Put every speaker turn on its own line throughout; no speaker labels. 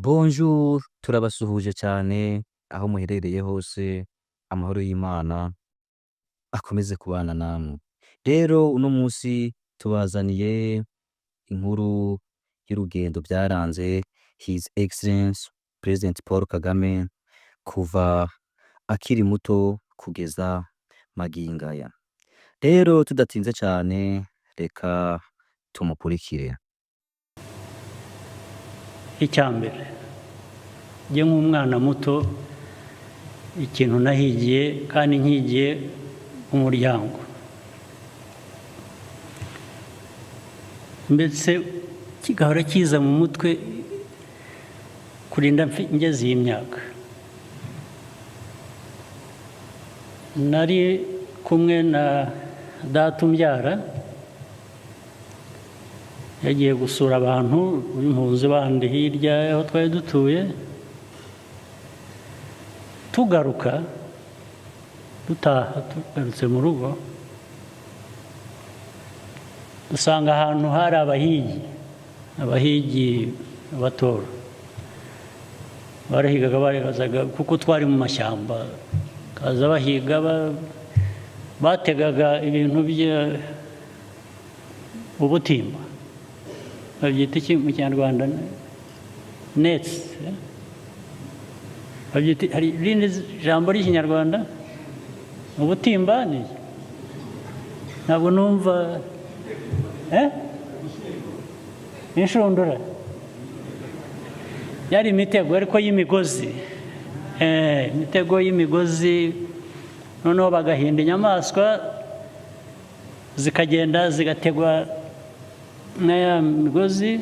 Bonjour, turabasuhuje cyane aho muherereye hose, amahoro y'Imana akomeze kubana namwe. Rero uno munsi tubazaniye inkuru y'urugendo byaranze His Excellence President Paul Kagame kuva akiri muto kugeza magingo aya. Rero tudatinze cyane reka tumukurikire.
Icyambere njye nk'umwana muto ikintu nahigiye kandi nkigiye umuryango mbese kigahora kiza mu mutwe kurinda ngeze iyi myaka. Nari kumwe na data umbyara yagiye gusura abantu b'impunzi bandi hirya aho twari dutuye, tugaruka tugarutse mu rugo dusanga ahantu hari abahigi batora barahigaga barebazaga kuko twari mu mashyamba, kaza bahiga bategaga ibintu ubutimba babyita iki mu Kinyarwanda? Nets. Hari irindi jambo ry'Ikinyarwanda? Ubutimba ni ntabwo numva inshundura yari imitego ariko y'imigozi, imitego y'imigozi, noneho bagahinda inyamaswa zikagenda zigategwa n'aya migozi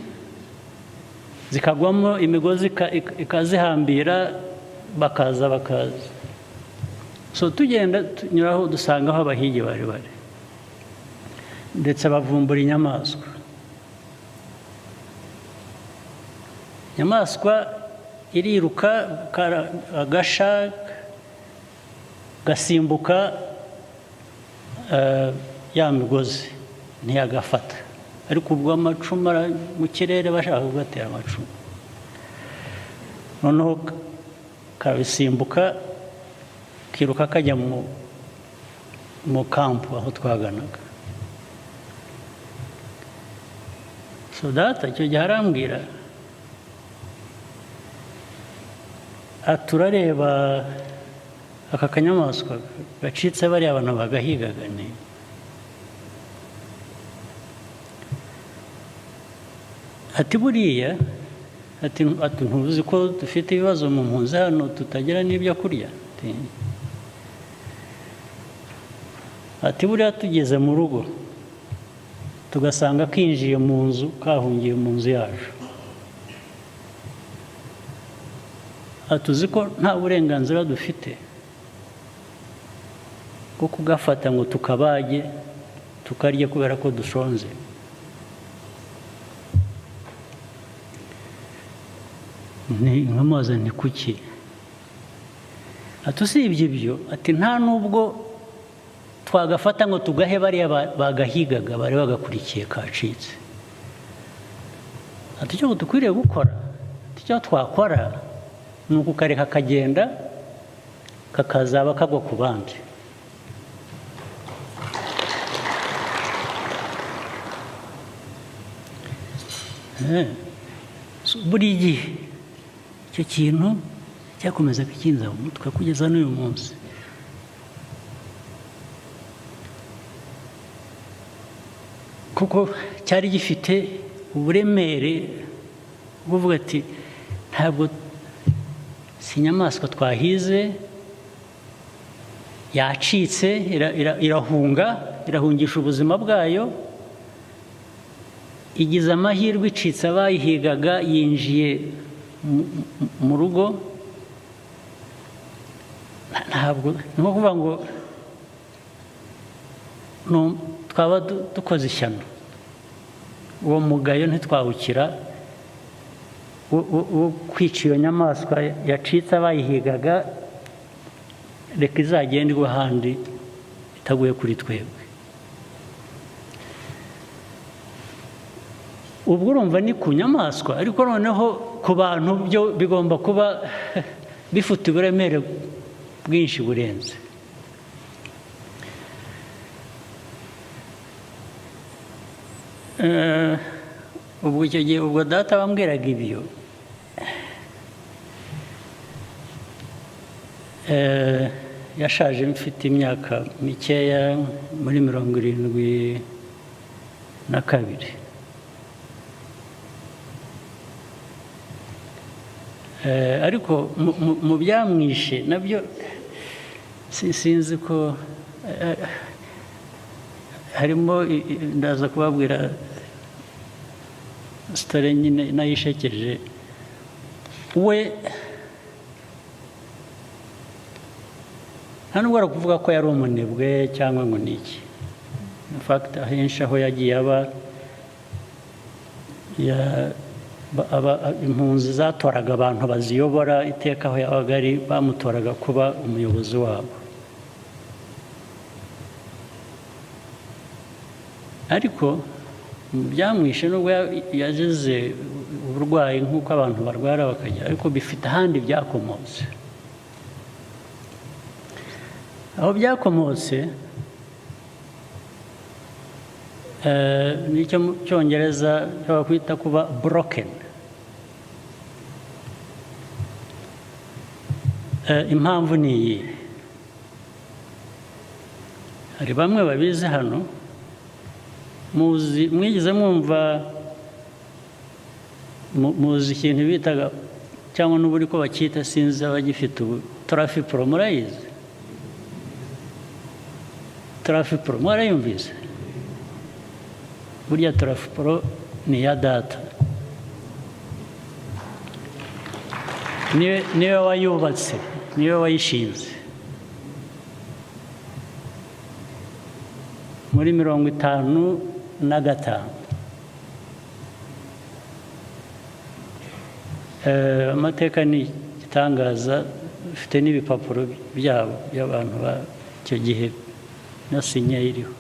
zikagwamo, imigozi ikazihambira bakaza so tugenda tunyuraho dusanga aho abahigi bari ndetse bavumbura inyamaswa iriruka agasha gasimbuka ya migozi ntiyagafata, ariko ubwo amacumu mu kirere bashaka kugatera amacumu, noneho kabisimbuka kiruka kajya mu kampu aho twaganaga. So data icyo gihe arambwira turareba aka kanyamaswa gacitse bariya abantu bagahigaga ati buriya ati ntuzi ko dufite ibibazo mu mpunzi hano tutagira n'ibyo kurya? Ati buriya tugeze mu rugo tugasanga kinjiye mu nzu, kahungiye mu nzu yacu, atuzi ko nta burenganzira dufite bwo kugafata ngo tukabage tukarye kubera ko dushonze. Nkamubaza ni kuki? Ati usibye ibyo, ati nta nubwo twagafata ngo tugahe bariya bagahigaga bari bagakurikiye kacitse. Ati icyo dukwiriye gukora, icyo twakora ni ukukareka kagenda kakazaba kagwa ku bandi. Buri gihe icyo kintu cyakomeza kikinza mu mutwe kugeza n'uyu munsi. Kuko cyari gifite uburemere buvuga ati ntabwo si inyamaswa twahize, yacitse irahungisha ubuzima bwayo, igize amahirwe icitse abayihigaga yinjiye mu rugo. Ntabwo ni nko kuvuga ngo twaba dukoze ishyano, uwo mugayo ntitwawukira wo kwica iyo nyamaswa yacitse abayihigaga, reka izagenda igwa ahandi itaguye kuri twebwe. ubwo urumva ni ku nyamaswa, ariko noneho ku bantu byo bigomba kuba bifite uburemere bwinshi burenze. Ubwo icyo gihe ubwo data bambwiraga ibyo, yashaje mfite imyaka mikeya muri 72. Ariko mu byamwishe nabyo sinzi ko harimo, ndaza kubabwira story nyine nayishekeje. We nta nubwo ari ukuvuga ko yari umunebwe cyangwa ngo ni iki. In fact ahenshi aho yagiye aba impunzi zatoraga abantu baziyobora iteka aho yabaga ari, bamutoraga kuba umuyobozi wabo. Ariko byamwishe nubwo yagize uburwayi nk'uko abantu barwara bakajya, ariko bifite ahandi byakomotse. Aho byakomotse nicyo mu Cyongereza bakwita kuba broken. Impamvu ni iyi: hari bamwe babizi hano, mwigeze mwumva, muzi ikintu bitaga cyangwa n'ubu ko bacyita, sinzi abagifite ubu, trafipro. Murayizi trafipro? Mwarayumvise? Burya trafipro ni ya data, niwe wayubatse, niwe wayishinze muri 55. Amateka ni igitangaza, ufite n'ibipapuro byabo by'abantu icyo gihe na sinya iriho.